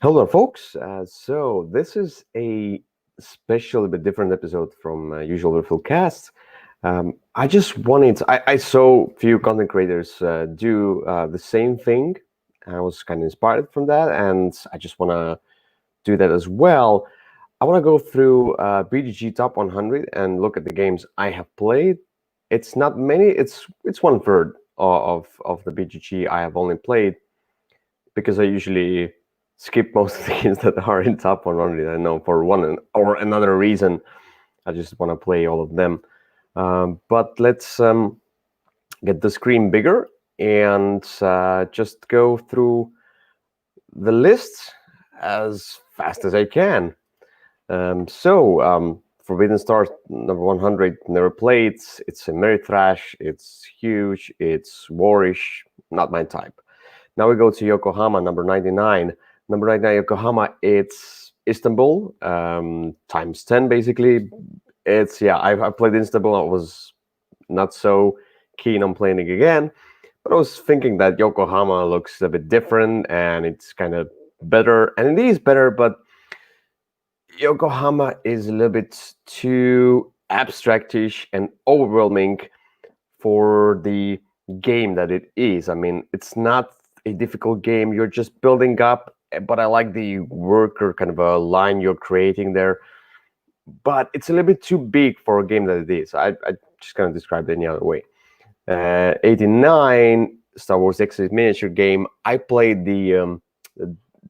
Hello, folks. So this is a special, bit different episode from usual Würfel cast. I just wanted. I saw few content creators do the same thing. I was kind of inspired from that, and I just want to do that as well. I want to go through BGG Top 100 and look at the games I have played. It's not many. It's one third of the BGG I have only played because I usually skip most of the games that are in top 100. I know for one or another reason, I just want to play all of them. But let's get the screen bigger and just go through the list as fast as I can. Forbidden Stars number 100, never played. It's a Ameritrash. It's huge. It's warish. Not my type. Now we go to Yokohama, number 99. Number 99, Yokohama, it's Istanbul, times 10, basically. I played Istanbul. I was not so keen on playing it again, but I was thinking that Yokohama looks a bit different and it's kind of better. And it is better, but Yokohama is a little bit too abstractish and overwhelming for the game that it is. I mean, it's not a difficult game. You're just building up, but I like the worker kind of a line you're creating there. But it's a little bit too big for a game that it is. I just can't describe it any other way. 89, Star Wars Exodus miniature game. I played the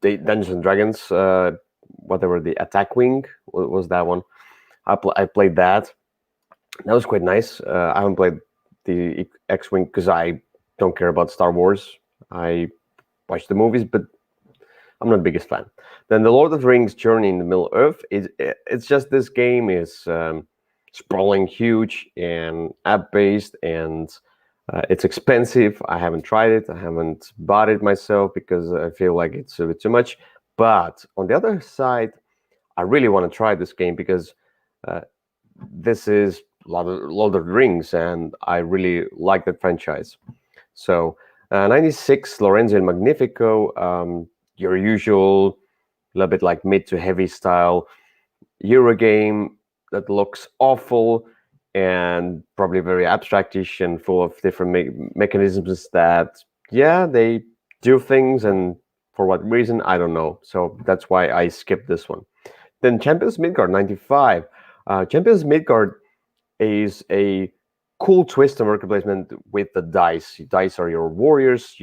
Dungeons and Dragons, whatever, the Attack Wing was that one. I played that. That was quite nice. I haven't played the X-Wing because I don't care about Star Wars. I watch the movies, but I'm not the biggest fan. Then the Lord of the Rings Journey in the Middle Earth. It's just this game is sprawling, huge, and app-based, and it's expensive. I haven't tried it. I haven't bought it myself because I feel like it's a bit too much. But on the other side, I really want to try this game because this is Lord of the Rings, and I really like that franchise. So, 96, Lorenzo il Magnifico, your usual, a little bit like mid to heavy style Euro game that looks awful and probably very abstractish and full of different mechanisms that, they do things, and for what reason, I don't know. So that's why I skipped this one. Then Champions Midgard 95. Champions Midgard is a cool twist on worker placement with the dice. Dice are your warriors.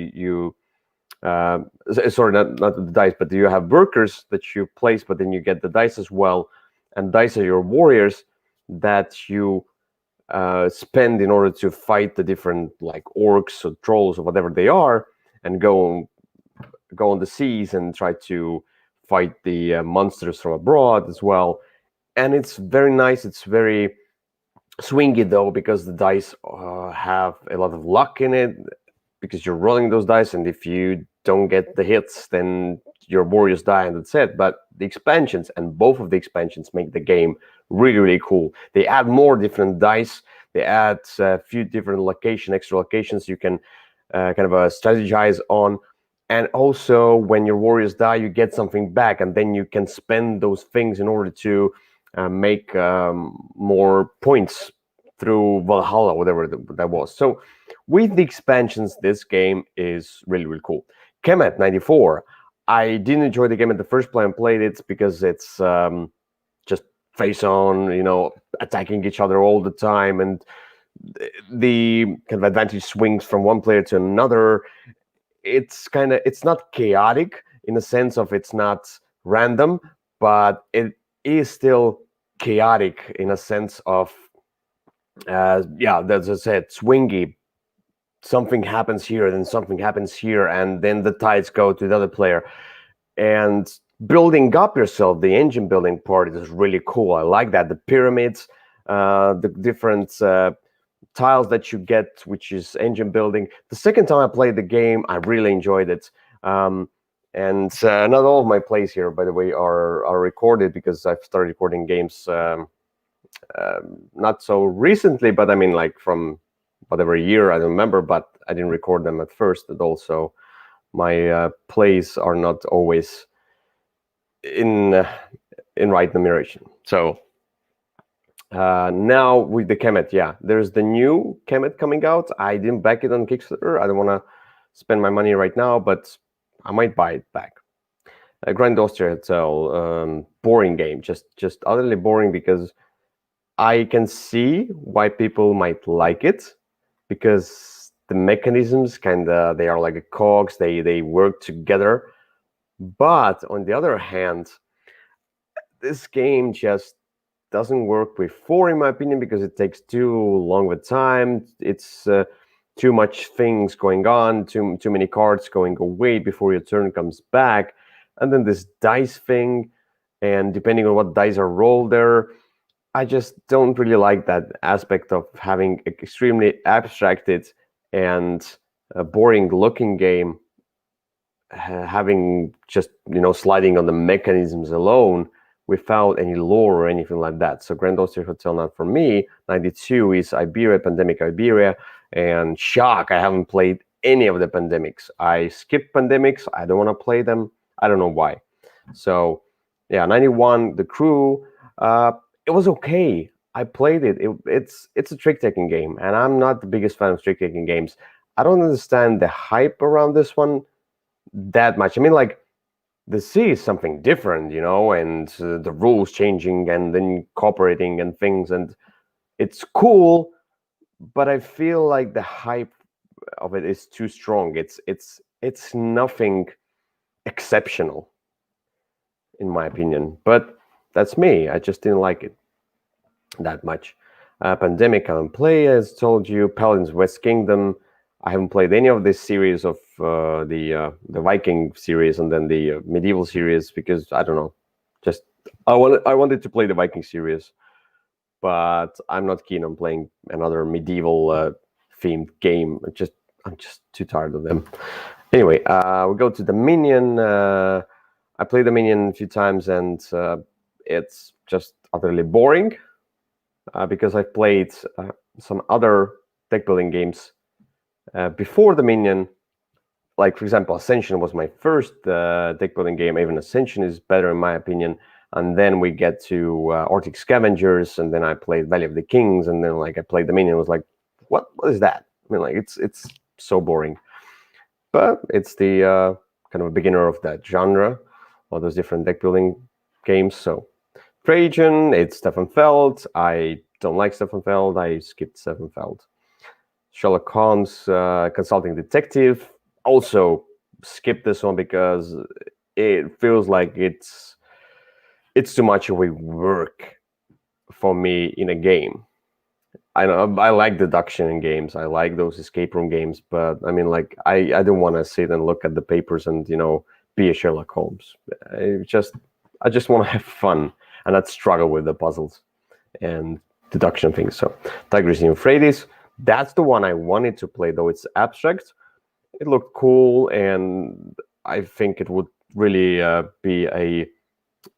Sorry, not the dice, but you have workers that you place, but then you get the dice as well. And dice are your warriors that you spend in order to fight the different like orcs or trolls or whatever they are, and go on the seas and try to fight the monsters from abroad as well. And it's very nice. It's very swingy though, because the dice have a lot of luck in it, because you're rolling those dice, and if you don't get the hits, then your warriors die and that's it. But the expansions, and both of the expansions, make the game really, really cool. They add more different dice. They add a few different extra locations you can kind of strategize on. And also, when your warriors die, you get something back, and then you can spend those things in order to make more points through Valhalla, whatever that was. So with the expansions, this game is really, really cool. Kemet 94. I didn't enjoy the game at the first play and played it because it's just face on, attacking each other all the time, and the kind of advantage swings from one player to another. It's not chaotic in the sense of it's not random, but it is still chaotic in a sense of as I said, swingy. Something happens here, then something happens here, and then the tides go to the other player. And building up yourself, the engine building part is really cool. I like that. The pyramids, the different tiles that you get, which is engine building. The second time I played the game, I really enjoyed it. And not all of my plays here, by the way, are recorded, because I've started recording games not so recently, but I mean, like from whatever year, I don't remember, but I didn't record them at first. And also, my plays are not always in right numeration. So now with the Kemet, yeah, there's the new Kemet coming out. I didn't back it on Kickstarter. I don't want to spend my money right now, but I might buy it back. Grand Austria Hotel, boring game, just utterly boring, because I can see why people might like it, because the mechanisms they are like a cogs, they work together. But on the other hand, this game just doesn't work with 4, in my opinion, because it takes too long of a time. It's too much things going on, too many cards going away before your turn comes back, and then this dice thing, and depending on what dice are rolled there, I just don't really like that aspect of having an extremely abstracted and boring looking game, having just sliding on the mechanisms alone without any lore or anything like that. So Grand Austria Hotel, not for me. 92 is Iberia, Pandemic Iberia, and Shock. I haven't played any of the Pandemics. I skipped Pandemics. I don't want to play them. I don't know why. So yeah, 91, The Crew. It was okay. I played it. It's a trick-taking game, and I'm not the biggest fan of trick-taking games. I don't understand the hype around this one that much. I mean, like, the sea is something different, and the rules changing and then cooperating and things, and it's cool, but I feel like the hype of it is too strong. It's nothing exceptional, in my opinion, but that's me. I just didn't like it that much. Pandemic, I haven't played, as told you. Paladins West Kingdom, I haven't played any of this series of the Viking series and then the medieval series, because I don't know. Just I wanted to play the Viking series, but I'm not keen on playing another medieval themed game. I'm just too tired of them. Anyway, we go to Dominion. I played Dominion a few times, and it's just utterly boring, because I've played some other deck building games before Dominion. Like, for example, Ascension was my first deck building game. Even Ascension is better, in my opinion. And then we get to Arctic Scavengers, and then I played Valley of the Kings, and then I played Dominion. I was like, what is that? I mean, it's so boring. But it's the kind of a beginner of that genre, all those different deck building games. So Trajan, it's Stefan Feld. I don't like Stefan Feld. I skipped Stefan Feld. Sherlock Holmes, Consulting Detective. Also skip this one because it feels like it's too much of a work for me in a game. I know I like deduction in games. I like those escape room games, but I mean, like, I don't want to sit and look at the papers and be a Sherlock Holmes. I just want to have fun and not struggle with the puzzles and deduction things. So Tigris and Euphrates, that's the one I wanted to play, though it's abstract. It looked cool, and I think it would really be a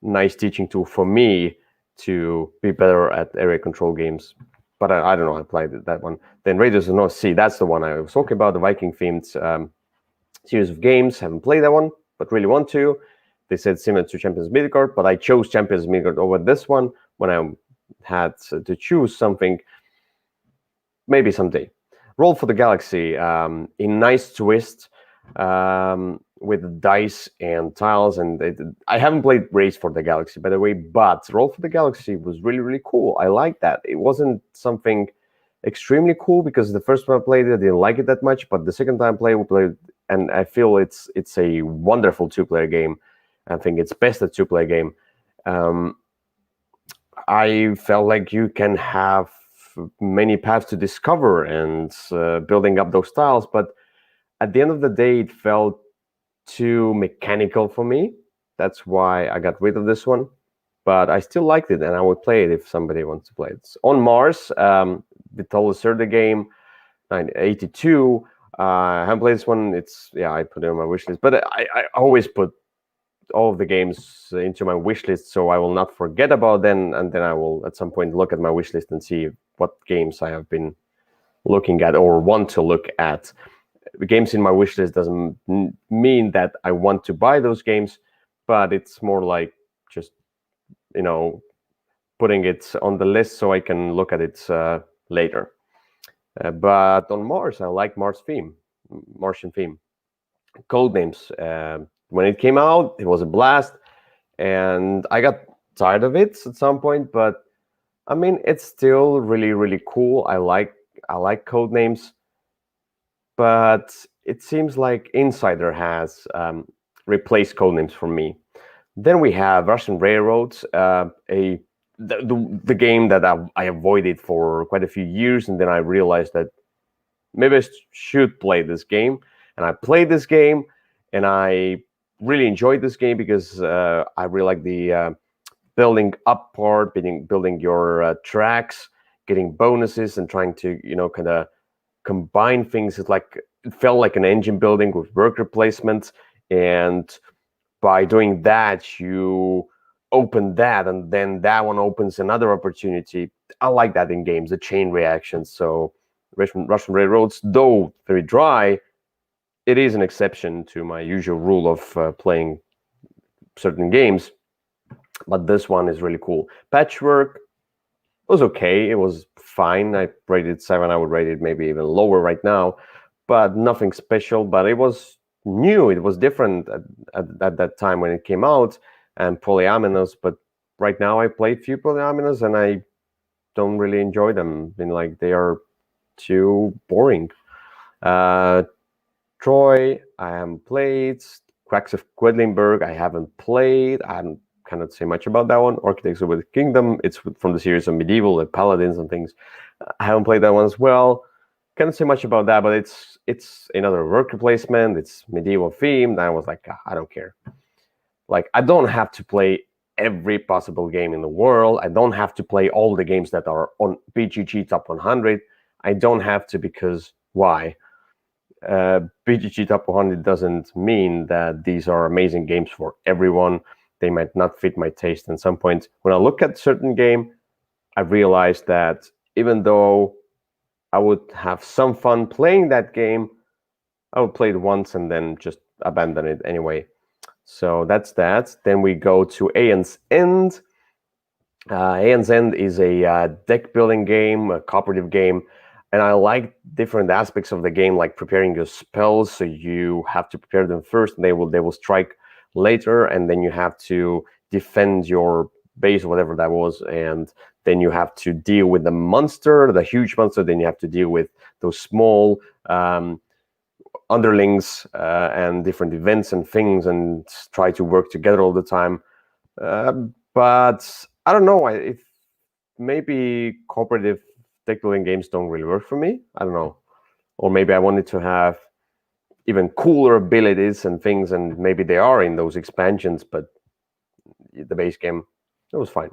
nice teaching tool for me to be better at area control games. But I don't know, I played that one. Then Raiders of the North Sea, that's the one I was talking about, the Viking-themed series of games. Haven't played that one, but really want to. They said similar to Champions of Midgard, but I chose Champions of Midgard over this one when I had to choose something. Maybe someday. Roll for the Galaxy, a nice twist with dice and tiles. And I haven't played Race for the Galaxy, by the way, but Roll for the Galaxy was really, really cool. I like that. It wasn't something extremely cool, because the first time I played it, I didn't like it that much. But the second time we played, and I feel it's a wonderful two-player game. I think it's best at two-player game. I felt like you can have many paths to discover and building up those tiles, but at the end of the day, it felt too mechanical for me. That's why I got rid of this one, but I still liked it, and I would play it if somebody wants to play it. On Mars, the Total Serda game, 1982. I haven't played this one. I put it on my wish list, but I always put all of the games into my wish list, so I will not forget about them, and then I will at some point look at my wish list and see what games I have been looking at or want to look at. The games in my wish list doesn't mean that I want to buy those games, but it's more like just, putting it on the list so I can look at it later. But on Mars, I like Martian theme. Codenames. When it came out, it was a blast, and I got tired of it at some point. But I mean, it's still really, really cool. I like Codenames, but it seems like Insider has replaced Codenames for me. Then we have Russian Railroads, the game that I avoided for quite a few years, and then I realized that maybe I should play this game, and I played this game, and I really enjoyed this game because I really like the building up part, building your tracks, getting bonuses, and trying to kind of combine things. It felt like an engine building with worker placement, and by doing that, you open that, and then that one opens another opportunity. I like that in games, the chain reactions. So Russian Railroads, though very dry, it is an exception to my usual rule of playing certain games. But this one is really cool. Patchwork was okay. It was fine. I rated 7. I would rate it maybe even lower right now, but nothing special. But it was new. It was different at that time when it came out, and polyominoes. But right now I played few polyominoes, and I don't really enjoy them. I mean, like, they are too boring. Troy, I haven't played. Quacks of Quedlinburg, I haven't played. I cannot say much about that one. Architects of the Kingdom, it's from the series of Medieval, the Paladins and things. I haven't played that one as well. Cannot say much about that, but it's another worker placement. It's medieval themed. I was like, I don't care. Like, I don't have to play every possible game in the world. I don't have to play all the games that are on BGG Top 100. I don't have to, because why? BGG Top 100 doesn't mean that these are amazing games for everyone. They might not fit my taste at some point. When I look at certain game, I realize that even though I would have some fun playing that game, I would play it once and then just abandon it anyway. So that's that. Then we go to Aeon's End. Aeon's End is a deck building game, a cooperative game. And I like different aspects of the game, like preparing your spells. So you have to prepare them first, and they will strike later, and then you have to defend your base, whatever that was, and then you have to deal with the monster, the huge monster. Then you have to deal with those small underlings and different events and things, and try to work together all the time. But I don't know. If maybe cooperative deck building games don't really work for me. I don't know. Or maybe I wanted to have even cooler abilities and things, and maybe they are in those expansions, but the base game, it was fine.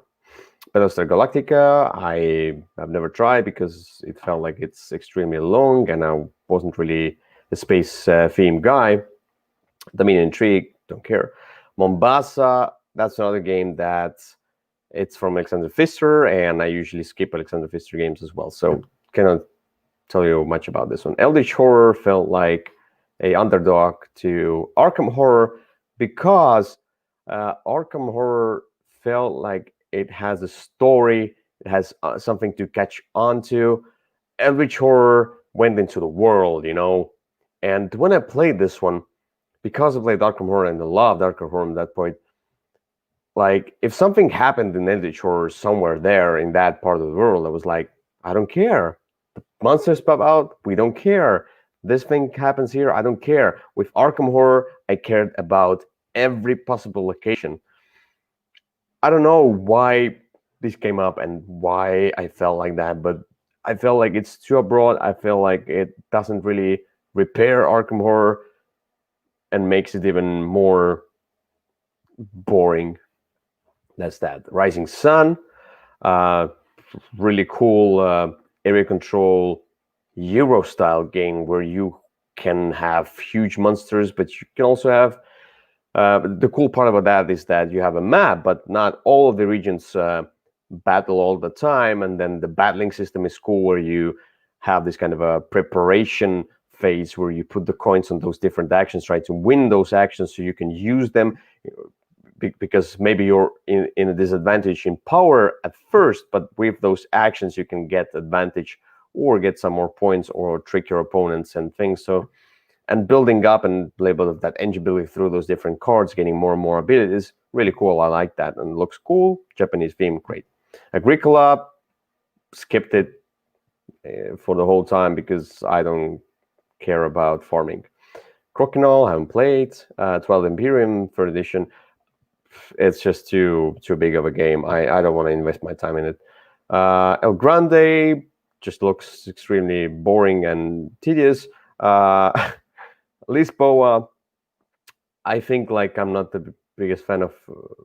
Battlestar Galactica, I have never tried because it felt like it's extremely long, and I wasn't really a space theme guy. Dominion Intrigue, don't care. Mombasa, that's another game that it's from Alexander Pfister, and I usually skip Alexander Pfister games as well, so cannot tell you much about this one. Eldritch Horror felt like a underdog to Arkham Horror, because Arkham Horror felt like it has a story, it has something to catch on to. Eldritch Horror went into the world, and when I played this one, because I played Arkham Horror and I loved Arkham Horror at that point, like, if something happened in Eldritch Horror somewhere there in that part of the world, I was like, I don't care. The monsters pop out, we don't care. This thing happens here, I don't care. With Arkham Horror, I cared about every possible location. I don't know why this came up and why I felt like that, but I felt like it's too abroad. I feel like it doesn't really repair Arkham Horror and makes it even more boring. That's that. Rising Sun, really cool area control Euro style game where you can have huge monsters, but you can also have the cool part about that is that you have a map, but not all of the regions battle all the time. And then the battling system is cool, where you have this kind of a preparation phase where you put the coins on those different actions, try to win those actions so you can use them because maybe you're in a disadvantage in power at first, but with those actions you can get advantage or get some more points or trick your opponents and things. So, and building up and label of that engineability through those different cards, getting more and more abilities, really cool. I like that, and it looks cool. Japanese theme, great. Agricola, skipped it for the whole time because I don't care about farming. Crokinole, haven't played. 12 Imperium, 3rd edition. It's just too big of a game. I don't want to invest my time in it. El Grande just looks extremely boring and tedious. Lisboa, I think like I'm not the biggest fan of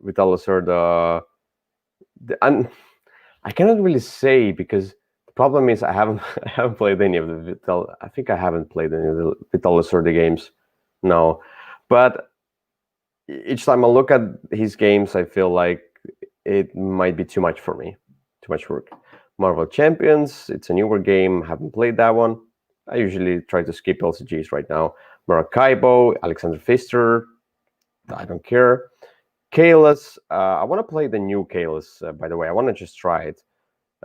Vital Lacerda. I cannot really say because the problem is I haven't played any of the Vital. I think I haven't played any of the Vital Lacerda games. No, but each time I look at his games, I feel like it might be too much for me, too much work. Marvel Champions, it's a newer game. Haven't played that one. I usually try to skip LCGs right now. Maracaibo, Alexander Pfister, I don't care. Kalos, I want to play the new Kalos, by the way. I want to just try it,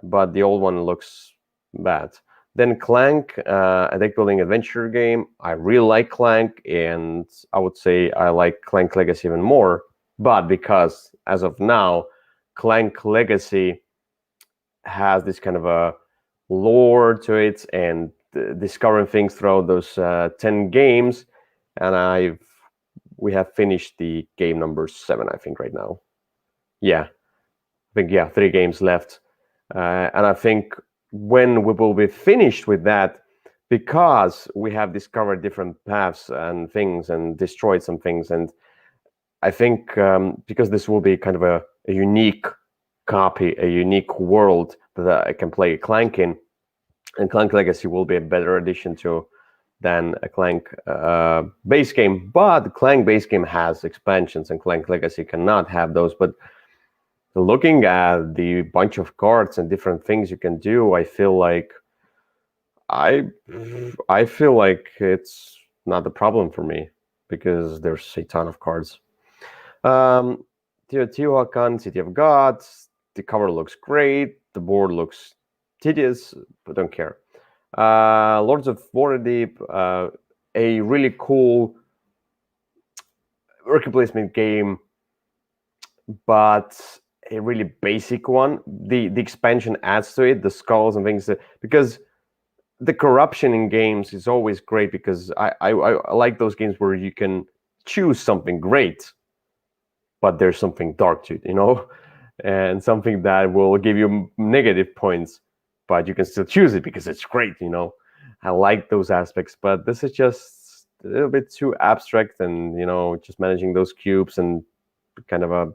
but the old one looks bad. Then Clank, a deck building adventure game. I really like Clank, and I would say I like Clank Legacy even more. But because as of now, Clank Legacy has this kind of a lore to it and discovering things throughout those 10 games, and we have finished the game number 7, I think, right now. Yeah, I think 3 games left, and I think when we will be finished with that, because we have discovered different paths and things and destroyed some things, and I think because this will be kind of a unique copy, a unique world that I can play Clank in, and Clank Legacy will be a better addition to than a Clank base game. But the Clank base game has expansions, and Clank Legacy cannot have those. But looking at the bunch of cards and different things you can do, I feel like it's not a problem for me because there's a ton of cards. Teotihuacan, City of Gods. The cover looks great. The board looks tedious, but don't care. Lords of Waterdeep, a really cool worker placement game, but a really basic one. The expansion adds to it, the skulls and things, because the corruption in games is always great, because I like those games where you can choose something great, but there's something dark to it, and something that will give you negative points, but you can still choose it because it's great, I like those aspects, but this is just a little bit too abstract, and just managing those cubes and kind of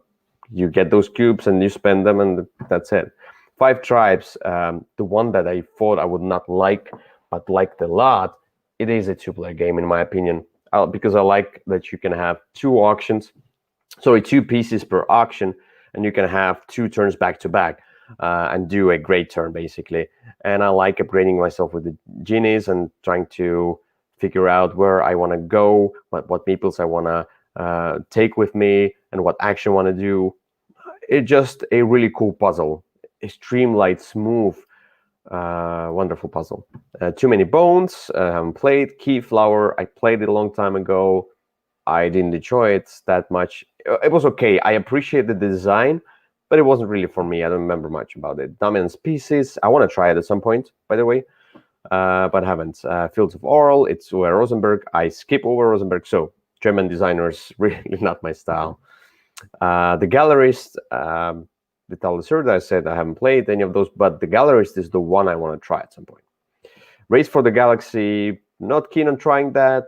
you get those cubes and you spend them and that's it. 5 Tribes, the one that I thought I would not like but liked a lot. It is a 2-player game in my opinion, because I like that you can have 2 pieces per auction, and you can have 2 turns back to back and do a great turn basically. And I like upgrading myself with the genies and trying to figure out where I want to go, what meeples I want to take with me, and what action I want to do. It's just a really cool puzzle, a streamlined, smooth, wonderful puzzle. Too Many Bones, I haven't played. Keyflower, I played it a long time ago. I didn't enjoy it that much. It was okay. I appreciated the design, but it wasn't really for me. I don't remember much about it. Dominance Pieces, I want to try it at some point, by the way, but haven't. Fields of Oral, it's Uwe Rosenberg. I skip over Rosenberg, so German designers, really not my style. The Gallerist, Vital Lacerda, I said I haven't played any of those, but the Gallerist is the one I want to try at some point. Race for the Galaxy, not keen on trying that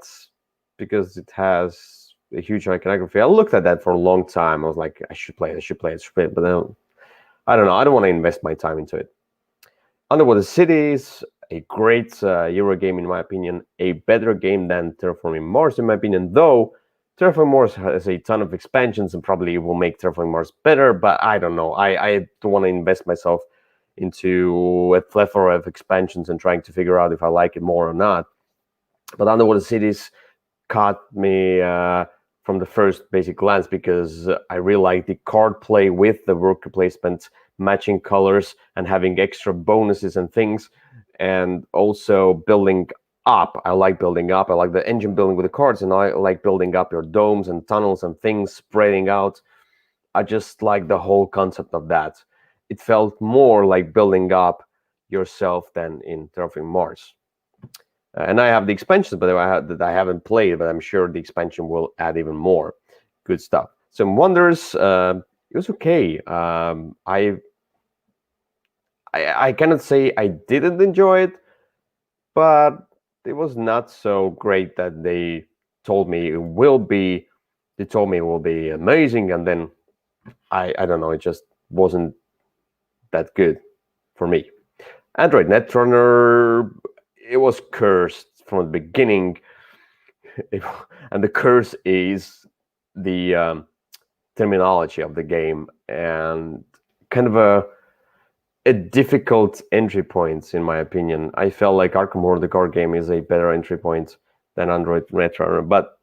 because it has a huge iconography. I looked at that for a long time. I was like, I should play it, but then I don't know. I don't want to invest my time into it. Underwater Cities, a great Euro game in my opinion, a better game than Terraforming Mars in my opinion, though Terraforming Mars has a ton of expansions and probably will make Terraforming Mars better, but I don't know. I don't want to invest myself into a plethora of expansions and trying to figure out if I like it more or not. But Underwater Cities caught me from the first basic glance, because I really like the card play with the worker placement, matching colors, and having extra bonuses and things, and also building up. I like building up. I like the engine building with the cards, and I like building up your domes and tunnels and things spreading out. I just like the whole concept of that. It felt more like building up yourself than in Terraforming Mars. And I have the expansions, but that I haven't played, but I'm sure the expansion will add even more good stuff. Some Wonders, it was okay. I cannot say I didn't enjoy it, but it was not so great that they told me it will be. They told me it will be amazing, and then I don't know. It just wasn't that good for me. Android Netrunner, it was cursed from the beginning, and the curse is the terminology of the game, and kind of a difficult entry point, in my opinion. I felt like Arkham Horror, the card game, is a better entry point than Android Netrunner, but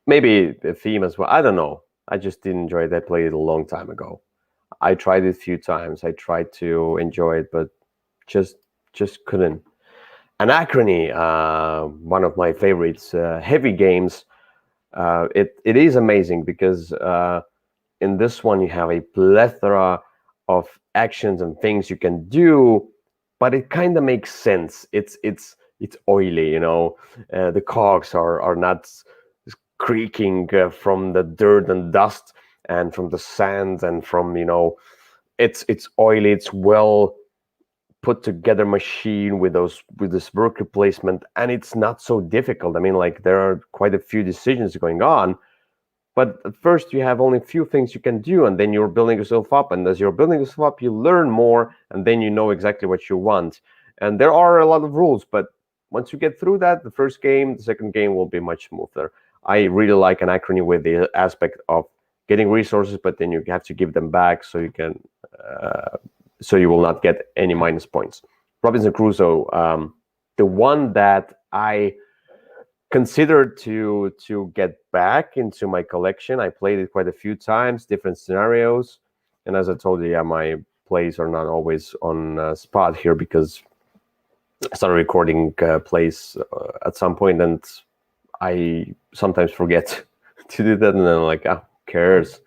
maybe the theme as well. I don't know. I just didn't enjoy it. I played it a long time ago. I tried it a few times. I tried to enjoy it, but just couldn't. Anachrony, one of my favorites, heavy games. It is amazing because in this one you have a plethora of actions and things you can do, but it kind of makes sense. It's oily, you know. The cogs are not creaking from the dirt and dust and from the sand and from, you know, it's oily. It's well put together machine with this worker placement, and it's not so difficult. I mean, like, there are quite a few decisions going on, but at first you have only a few things you can do, and then you're building yourself up, and as you're building yourself up, you learn more, and then you know exactly what you want. And there are a lot of rules, but once you get through that, the first game, the second game will be much smoother. I really like Anachrony with the aspect of getting resources, but then you have to give them back so you can so you will not get any minus points. Robinson Crusoe, the one that I considered to get back into my collection. I played it quite a few times, different scenarios, and as I told you, yeah, my plays are not always on spot here because I started recording plays at some point, and I sometimes forget to do that, and then I'm like, who cares?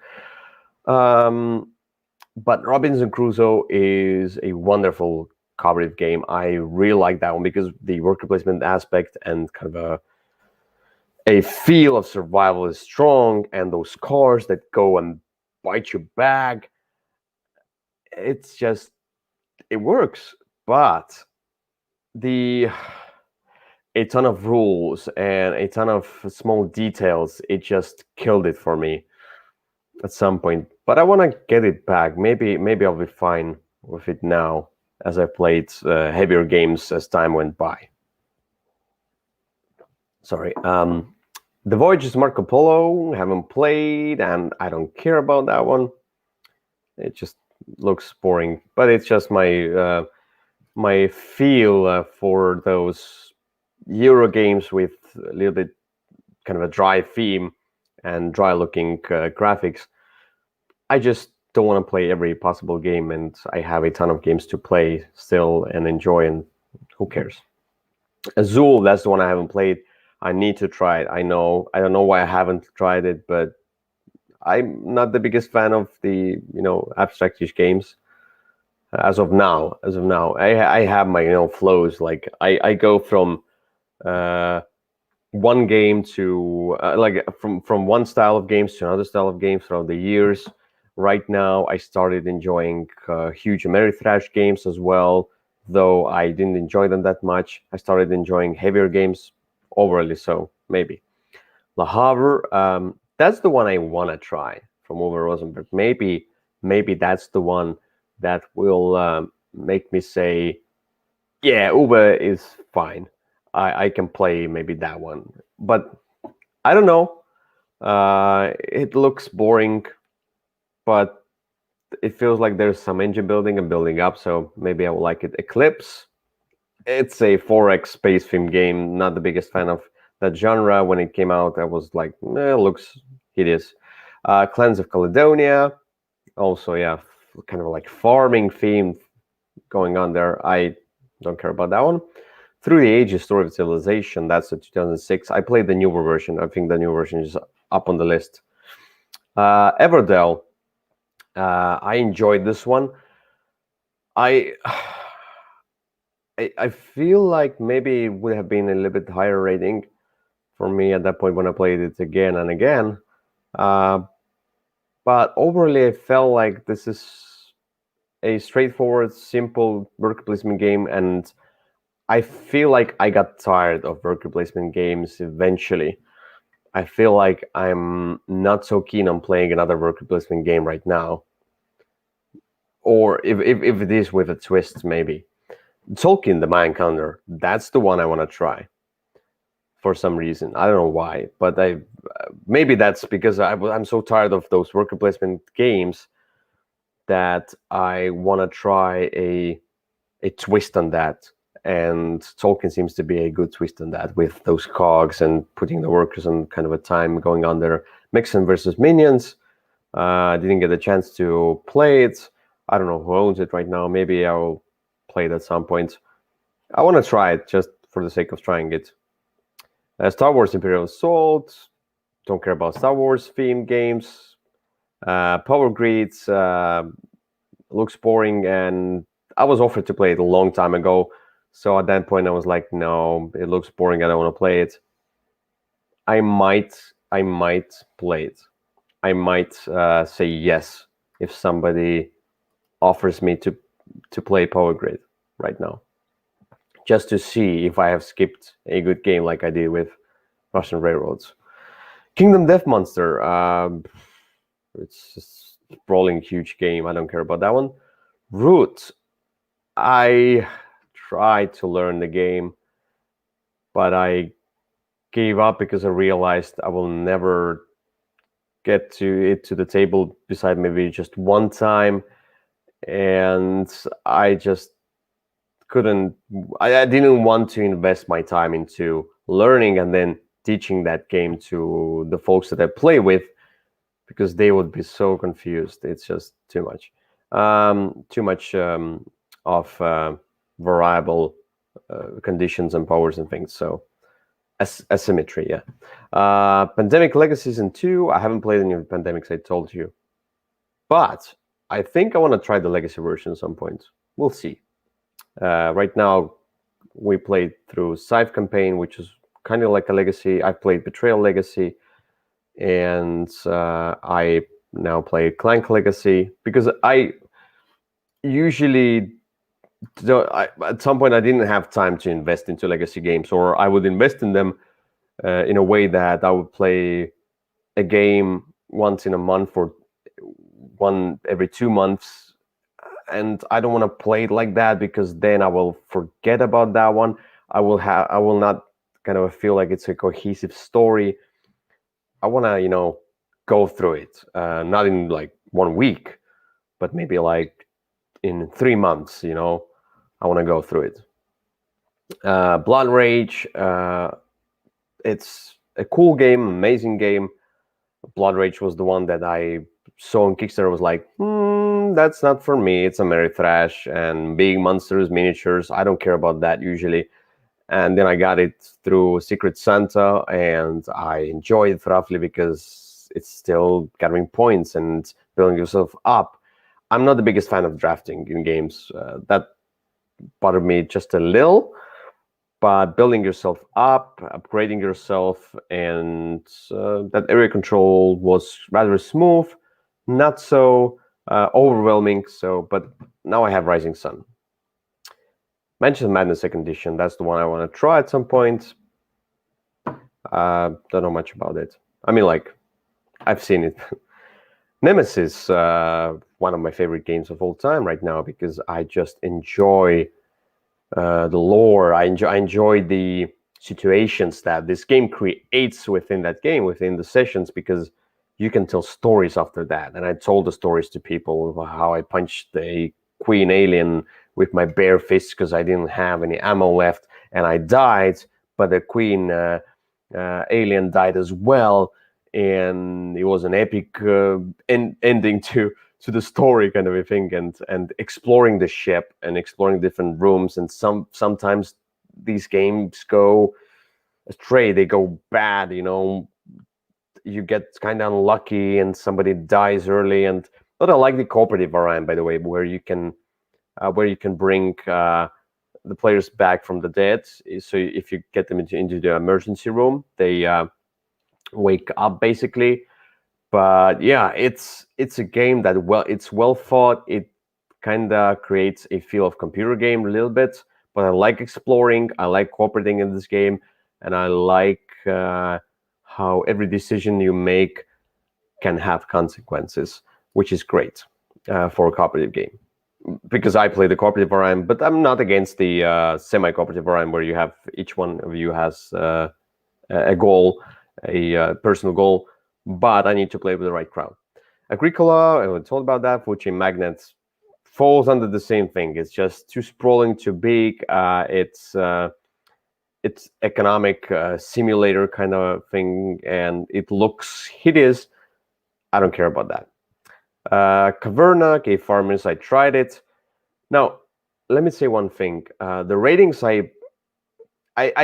But Robinson Crusoe is a wonderful cooperative game. I really like that one because the worker placement aspect and kind of a feel of survival is strong, and those cars that go and bite you back, it's just, it works. But a ton of rules and a ton of small details, it just killed it for me at some point. But I want to get it back. Maybe I'll be fine with it now as I played heavier games as time went by. Sorry. The Voyages Marco Polo, haven't played, and I don't care about that one. It just looks boring, but it's just my my feel for those Euro games with a little bit kind of a dry theme and dry looking graphics. I just don't want to play every possible game, and I have a ton of games to play still and enjoy, and who cares? Azul, that's the one I haven't played. I need to try it. I don't know why I haven't tried it, but I'm not the biggest fan of the, you know, abstractish games as of now. I have my flows. Like I go from one game to like from one style of games to another style of games throughout the years. Right now, I started enjoying huge Ameritrash games as well, though I didn't enjoy them that much. I started enjoying heavier games overly, so maybe. Le Havre, that's the one I want to try from Uwe Rosenberg. Maybe that's the one that will make me say, yeah, Uwe is fine. I can play maybe that one. But I don't know. It looks boring, but it feels like there's some engine building and building up, so maybe I will like it. Eclipse, it's a 4X space theme game. Not the biggest fan of that genre when it came out. I was like, it looks hideous. Clans of Caledonia, also, yeah, kind of like farming theme going on there. I don't care about that one. Through the Ages, Story of Civilization, that's a 2006. I played the newer version. I think the new version is up on the list. Everdell, I enjoyed this one. I feel like maybe it would have been a little bit higher rating for me at that point when I played it again and again. But overall, I felt like this is a straightforward, simple worker placement game, and I feel like I got tired of worker placement games eventually. I feel like I'm not so keen on playing another worker placement game right now. Or if it is with a twist, maybe. Tolkien, the Mayan calendar, that's the one I want to try for some reason. I don't know why, but maybe that's because I'm so tired of those worker placement games that I want to try a twist on that. And Tolkien seems to be a good twist on that, with those cogs and putting the workers on kind of a time going on there. Mixon versus Minions. I didn't get a chance to play it. I don't know who owns it right now. Maybe I'll play it at some point. I want to try it just for the sake of trying it. Star Wars Imperial Assault. Don't care about Star Wars themed games. Power Grids looks boring, and I was offered to play it a long time ago. So at that point, I was like, no, it looks boring. I don't want to play it. I might play it. I might say yes if somebody offers me to play Power Grid right now, just to see if I have skipped a good game like I did with Russian Railroads. Kingdom Death Monster. It's just a sprawling, huge game. I don't care about that one. Root. I tried to learn the game, but I gave up because I realized I will never get to the table beside maybe just one time, and I just couldn't. I didn't want to invest my time into learning and then teaching that game to the folks that I play with, because they would be so confused. It's just too much. Too much of variable conditions and powers and things. So asymmetry, yeah. Pandemic Legacy Season 2. I haven't played any of the Pandemics, I told you. But I think I want to try the Legacy version at some point. We'll see. Right now, we played through Scythe Campaign, which is kind of like a Legacy. I played Betrayal Legacy, and I now play Clank Legacy, because I usually at some point I didn't have time to invest into legacy games, or I would invest in them in a way that I would play a game once in a month or one every 2 months, and I don't want to play it like that, because then I will forget about that one. I will not kind of feel like it's a cohesive story. I want to go through it, not in like 1 week, but maybe like in 3 months. I want to go through it. Blood Rage. It's a cool game, amazing game. Blood Rage was the one that I saw on Kickstarter. Was like, that's not for me. It's Ameritrash and big monsters, miniatures. I don't care about that usually. And then I got it through Secret Santa, and I enjoyed it roughly because it's still gathering points and building yourself up. I'm not the biggest fan of drafting in games. That bothered me just a little. But building yourself up, upgrading yourself, and that area control was rather smooth, not so overwhelming. But now I have Rising Sun. Mansion Madness Second Edition. That's the one I want to try at some point. Don't know much about it. I mean, like, I've seen it. Nemesis, one of my favorite games of all time right now, because I just enjoy the lore. I enjoy the situations that this game creates within that game, within the sessions, because you can tell stories after that. And I told the stories to people about how I punched a queen alien with my bare fist because I didn't have any ammo left, and I died, but the queen alien died as well, and it was an epic ending to the story, kind of a thing, and exploring the ship and exploring different rooms. And sometimes these games go astray, they go bad, you get kind of unlucky and somebody dies early. And but I like the cooperative variant, by the way, where you can bring the players back from the dead. So if you get them into the emergency room, they wake up basically. But yeah, it's a game that it's well thought. It kind of creates a feel of computer game a little bit. But I like exploring. I like cooperating in this game, and I like how every decision you make can have consequences, which is great for a cooperative game. Because I play the cooperative variant, but I'm not against the semi-cooperative variant where you have each one of you has a goal, a personal goal, but I need to play with the right crowd. Agricola, I was told about that. Food Chain Magnets falls under the same thing. It's just too sprawling, too big. It's economic simulator kind of thing, and it looks hideous. I don't care about that. Caverna, Cave Farmers, I tried it. Now, let me say one thing. The ratings, I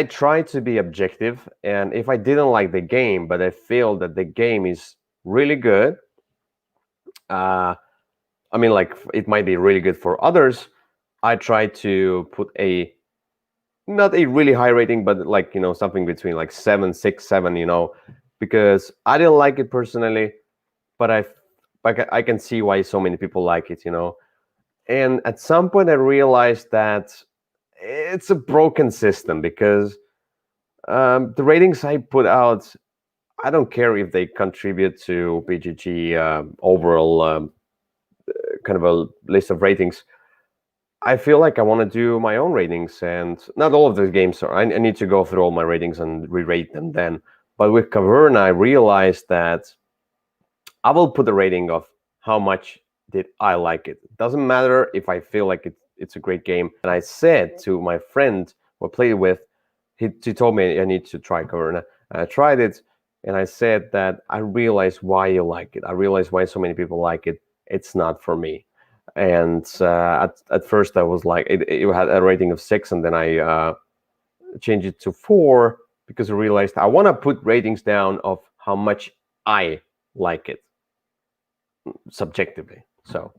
try to be objective, and if I didn't like the game, but I feel that the game is really good, I mean, like, it might be really good for others, I try to put not a really high rating, but like, something between like 7, 6, 7, because I didn't like it personally, but I can see why so many people like it, And at some point I realized that it's a broken system because the ratings I put out, I don't care if they contribute to BGG overall kind of a list of ratings. I feel like I want to do my own ratings, and not all of the games are. I need to go through all my ratings and re-rate them then. But with Caverna, I realized that I will put a rating of how much did I like it. Doesn't matter if I feel like it's a great game. And I said to my friend who I played with, he told me I need to try Caverna. I tried it, and I said that I realized why you like it. I realized why so many people like it. It's not for me. And at first I was like, it had a rating of 6, and then I changed it to 4 because I realized I want to put ratings down of how much I like it subjectively. So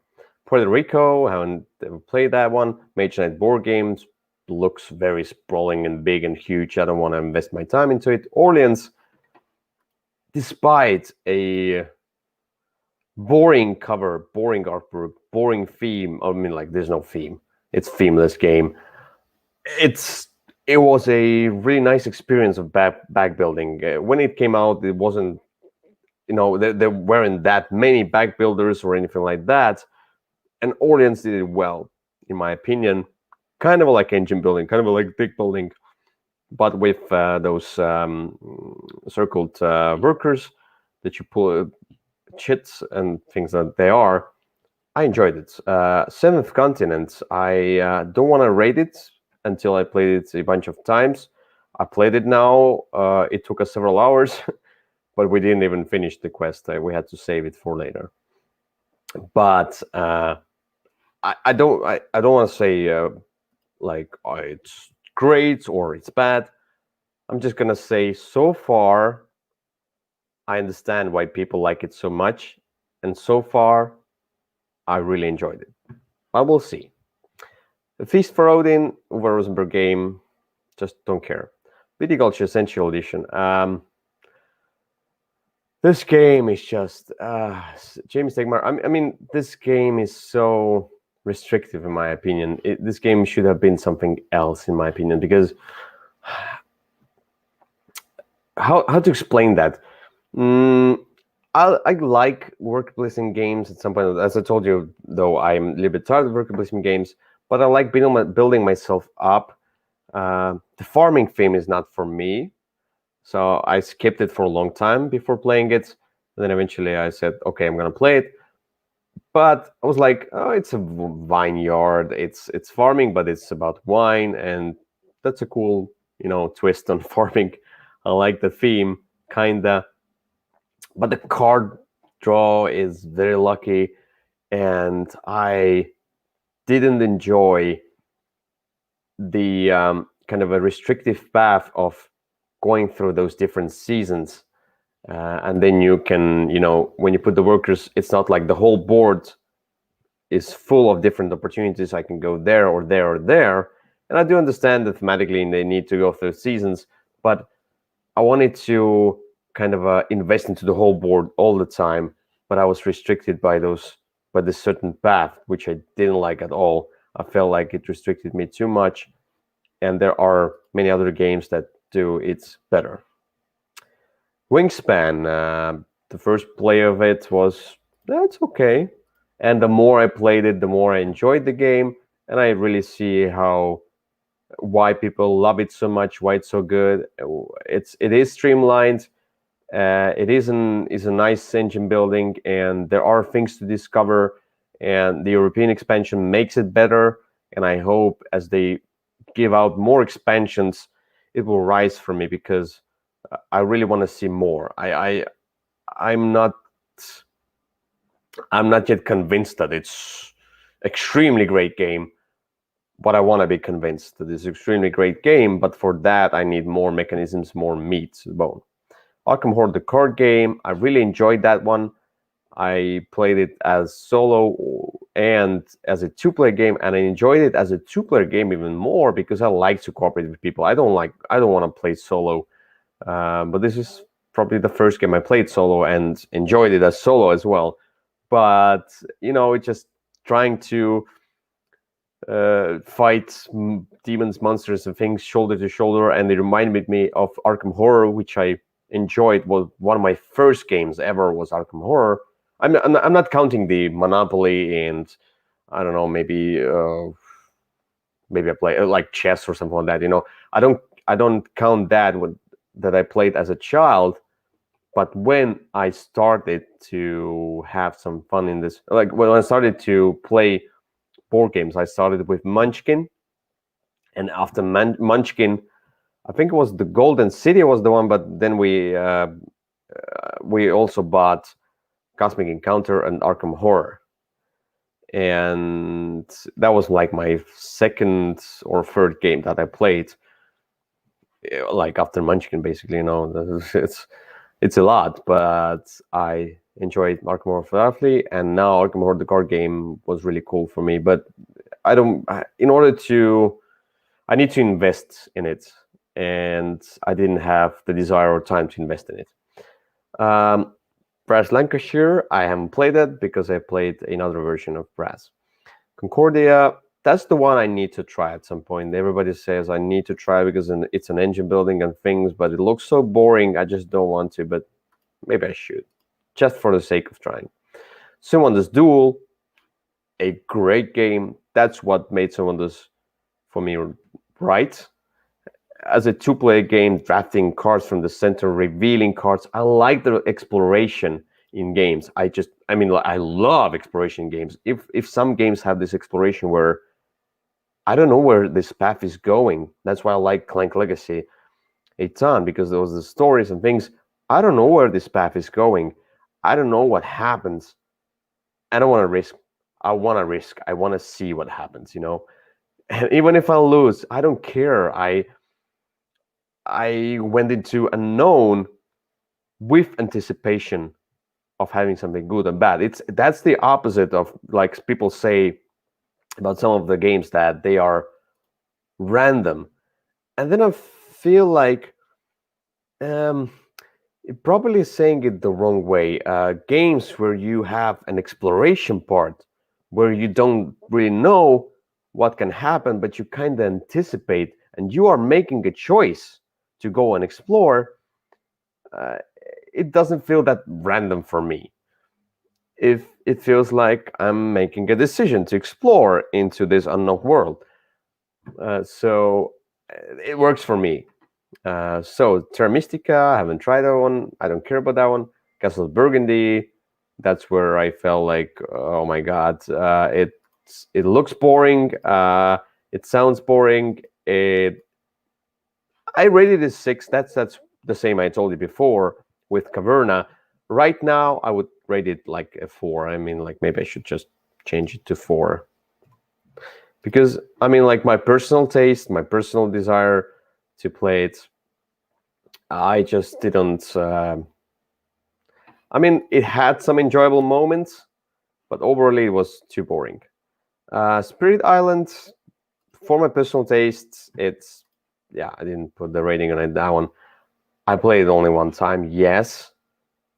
Puerto Rico, I haven't played that one. Mage Knight Board Games looks very sprawling and big and huge. I don't want to invest my time into it. Orleans, despite a boring cover, boring artwork, boring theme. I mean, like, there's no theme. It's themeless game. It was a really nice experience of back building. When it came out, it wasn't, there weren't that many back builders or anything like that. And Orleans did it well, in my opinion. Kind of like engine building, kind of like deck building, but with those circled workers that you pull chits and things that they are. I enjoyed it. Seventh Continent, I don't want to rate it until I played it a bunch of times. I played it now. It took us several hours, but we didn't even finish the quest. We had to save it for later. But I don't want to say it's great or it's bad. I'm just gonna say so far I understand why people like it so much, and so far I really enjoyed it. But we'll see. The Feast for Odin, Uwe Rosenberg game, just don't care. Viticulture Essential Edition. This game is just James Stegmaier. I mean, this game is so restrictive in my opinion. This game should have been something else in my opinion, because how to explain that? I like worker placement games at some point. As I told you, though, I'm a little bit tired of worker placement games, but I like building myself up. The farming theme is not for me, so I skipped it for a long time before playing it. And then eventually I said, okay, I'm going to play it. But I was like, oh, it's a vineyard. It's farming, but it's about wine, and that's a cool, twist on farming. I like the theme, kinda, but the card draw is very lucky, and I didn't enjoy the kind of a restrictive path of going through those different seasons. And then you can, when you put the workers, it's not like the whole board is full of different opportunities. I can go there or there or there. And I do understand that thematically they need to go through seasons, but I wanted to kind of invest into the whole board all the time, but I was restricted by this certain path, which I didn't like at all. I felt like it restricted me too much, and there are many other games that do it better. Wingspan, the first play of it was, that's okay. And the more I played it, the more I enjoyed the game, and I really see why people love it so much, why it's so good. It is streamlined. It is a nice engine building, and there are things to discover. And the European expansion makes it better. And I hope as they give out more expansions, it will rise for me, because I really want to see more. I'm not yet convinced that it's extremely great game, but I want to be convinced that it's extremely great game. But for that, I need more mechanisms, more meat to the bone. Arkham Horror, the card game, I really enjoyed that one. I played it as solo and as a two-player game, and I enjoyed it as a two-player game even more because I like to cooperate with people. I don't want to play solo, but this is probably the first game I played solo and enjoyed it as solo as well. But it's just trying to fight demons, monsters, and things shoulder to shoulder, and it reminded me of Arkham Horror, which I enjoyed. Was one of my first games ever was Arkham Horror. I'm not counting the Monopoly and I don't know, maybe I play like chess or something like that. I don't count that that I played as a child. But when I started to have some fun in this, like when I started to play board games, I started with Munchkin, and after Munchkin, I think it was the Golden City was the one, but then we also bought Cosmic Encounter and Arkham Horror, and that was like my second or third game that I played, like after Munchkin, basically. It's a lot, but I enjoyed Arkham Horror thoroughly, and now Arkham Horror the card game was really cool for me. But I need to invest in it, and I didn't have the desire or time to invest in it. Brass Lancashire, I haven't played it because I played another version of Brass. Concordia, that's the one I need to try at some point. Everybody says I need to try because it's an engine building and things, but it looks so boring. I just don't want to, but maybe I should, just for the sake of trying. Summoners Duel, a great game. That's what made Summoners for me right. As a two-player game, drafting cards from the center, revealing cards. I like the exploration in games. I love exploration games. If some games have this exploration where I don't know where this path is going, that's why I like Clank Legacy a ton, because there was the stories and things. I don't know where this path is going. I don't know what happens. I don't want to risk. I want to risk. I want to see what happens, And even if I lose, I don't care. I went into unknown with anticipation of having something good and bad. That's the opposite of, like people say about some of the games, that they are random. And then I feel like probably saying it the wrong way. Games where you have an exploration part, where you don't really know what can happen, but you kind of anticipate, and you are making a choice to go and explore, it doesn't feel that random for me. If it feels like I'm making a decision to explore into this unknown world. So it works for me. So Terra Mystica, I haven't tried that one. I don't care about that one. Castle of Burgundy, that's where I felt like, oh my god, it looks boring. It sounds boring. I rated it 6. That's the same I told you before with Caverna. Right now, I would rate it like a 4. I mean, like maybe I should just change it to 4 because I mean, like my personal taste, my personal desire to play it, I just didn't. I mean, it had some enjoyable moments, but overall it was too boring. Spirit Island, for my personal tastes, it's yeah. I didn't put the rating on it. That one, I played it only one time, yes,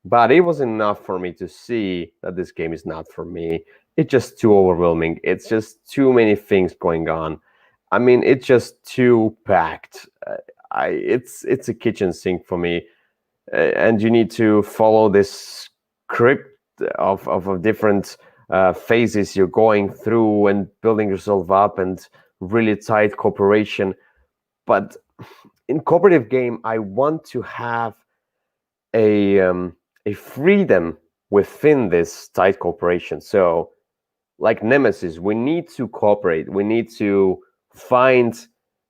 but it was enough for me to see that this game is not for me. It's just too overwhelming. It's just too many things going on. I mean, it's just too packed. It's a kitchen sink for me, and you need to follow this script of different phases you're going through and building yourself up and really tight cooperation. But in cooperative game, I want to have a freedom within this tight cooperation. So, like Nemesis, we need to cooperate. We need to find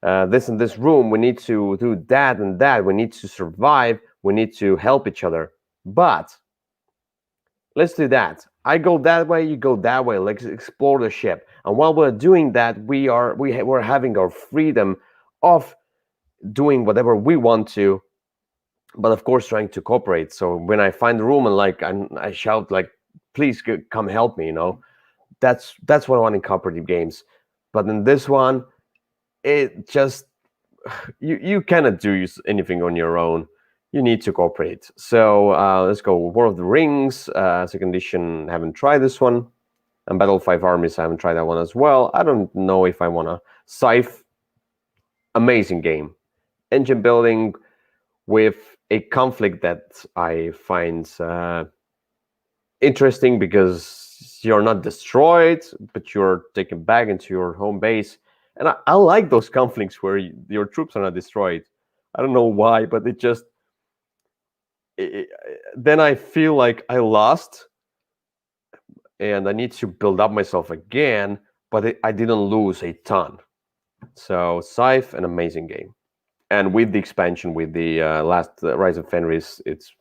this in this room. We need to do that and that. We need to survive. We need to help each other. But let's do that. I go that way. You go that way. Let's explore the ship. And while we're doing that, we're having our freedom of doing whatever we want to, but of course trying to cooperate. So when I find the room and like I shout like, "Please come help me," that's what I want in cooperative games. But in this one, it just you cannot do anything on your own. You need to cooperate. So let's go. War of the Rings, second edition. Haven't tried this one. And Battle 5 Armies. I haven't tried that one as well. I don't know if I want to. Scythe, amazing game. Engine building with a conflict that I find interesting because you're not destroyed, but you're taken back into your home base. And I like those conflicts where your troops are not destroyed. I don't know why, but it just... then I feel like I lost and I need to build up myself again, but I didn't lose a ton. So Scythe, an amazing game. And with the expansion, with the last Rise of Fenris, it's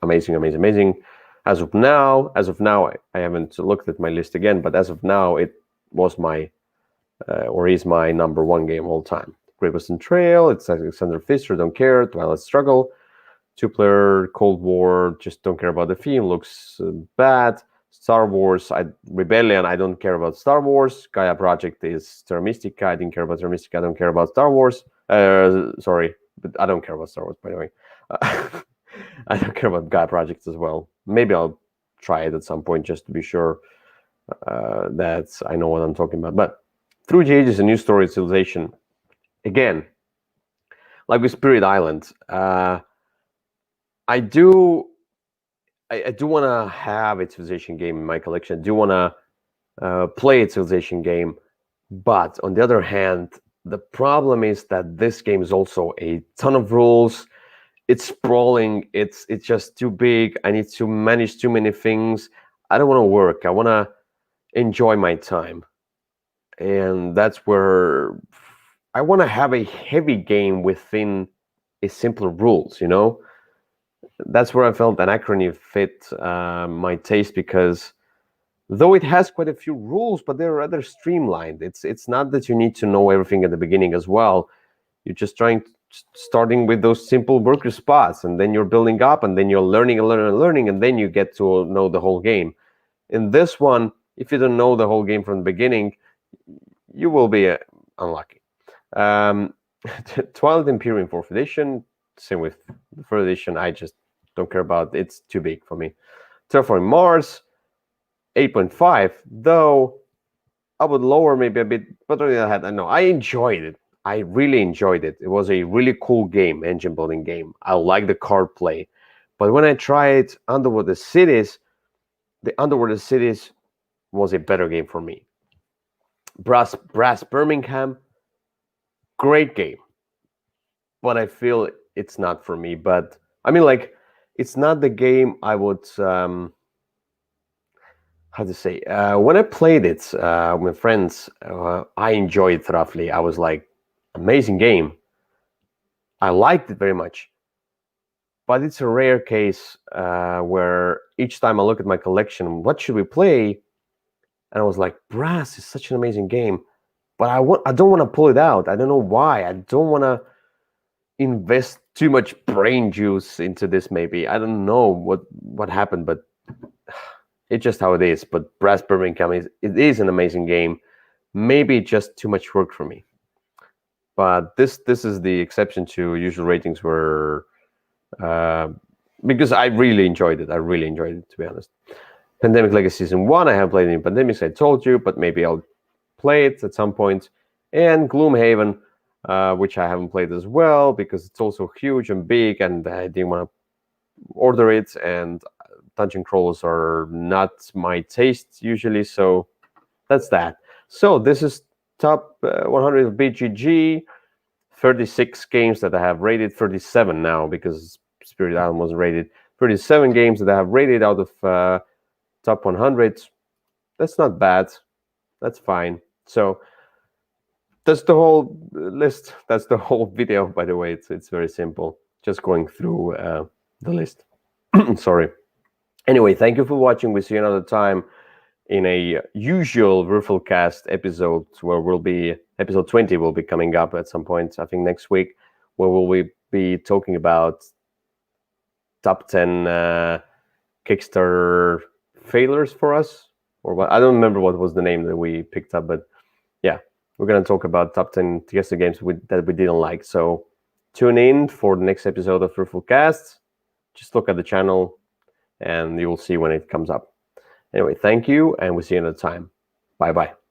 amazing, amazing, amazing. As of now, I haven't looked at my list again, but as of now, it was my or is my number one game all time. Great Western Trail, it's Alexander Pfister, don't care. Twilight Struggle, two-player Cold War, just don't care about the theme, looks bad. Star Wars, Rebellion, I don't care about Star Wars. Gaia Project is Terra Mystica, I didn't care about Terra Mystica, I don't care about Star Wars. Sorry, but I don't care about Star Wars, by the way. I don't care about Gaia Project as well. Maybe I'll try it at some point just to be sure that I know what I'm talking about. But Through the Ages, a new story civilization. Again, like with Spirit Island, I do want to have a civilization game in my collection. I do want to play a civilization game. But on the other hand, the problem is that this game is also a ton of rules. It's sprawling. It's just too big. I need to manage too many things. I don't want to work. I want to enjoy my time. And that's where I want to have a heavy game within a simpler rules, That's where I felt Anachrony fit my taste, because though it has quite a few rules, but they're rather streamlined. It's not that you need to know everything at the beginning as well. You're just starting with those simple worker spots, and then you're building up, and then you're learning and learning and learning, and then you get to know the whole game. In this one, if you don't know the whole game from the beginning, you will be unlucky. Twilight Imperium 4th edition, same with the 3rd edition. I just don't care about it. It's too big for me. Terraforming Mars, 8.5, though I would lower maybe a bit, but on the other hand, I know I enjoyed it. I really enjoyed it. It was a really cool game, engine building game. I like the card play. But when I tried Underwater Cities, the Underwater Cities was a better game for me. Brass Birmingham, great game. But I feel it's not for me. But I mean, like, it's not the game I would... how to say? When I played it with friends, I enjoyed it roughly. I was like, amazing game. I liked it very much. but it's a rare case where each time I look at my collection, what should we play? And I was like, Brass is such an amazing game, but I don't want to pull it out. I don't know why. I don't want to invest too much brain juice into this. Maybe I don't know what happened, but it's just how it is. But Brass Birmingham it is an amazing game. Maybe just too much work for me. But this is the exception to usual ratings where because I really enjoyed it. I really enjoyed it, to be honest. Pandemic Legacy Season 1, I haven't played it in Pandemics, I told you, but maybe I'll play it at some point. And Gloomhaven, which I haven't played as well, because it's also huge and big, and I didn't want to order it, and dungeon crawlers are not my taste usually, so that's that. So this is top 100 of BGG, 36 games that I have rated, 37 now, because Spirit Island wasn't rated. 37 games that I have rated out of top 100. That's not bad. That's fine. So that's the whole list. That's the whole video, by the way. It's very simple. Just going through the list. Sorry. Anyway, thank you for watching. We'll see you another time in a usual Würfelcast episode where episode 20 will be coming up at some point, I think next week, where we'll be talking about top 10 Kickstarter failures for us, or what? I don't remember what was the name that we picked up, but yeah, we're going to talk about top 10 Kickstarter games that we didn't like. So tune in for the next episode of Würfelcast. Just look at the channel and you will see when it comes up. Anyway, thank you, and we'll see you another time. Bye-bye.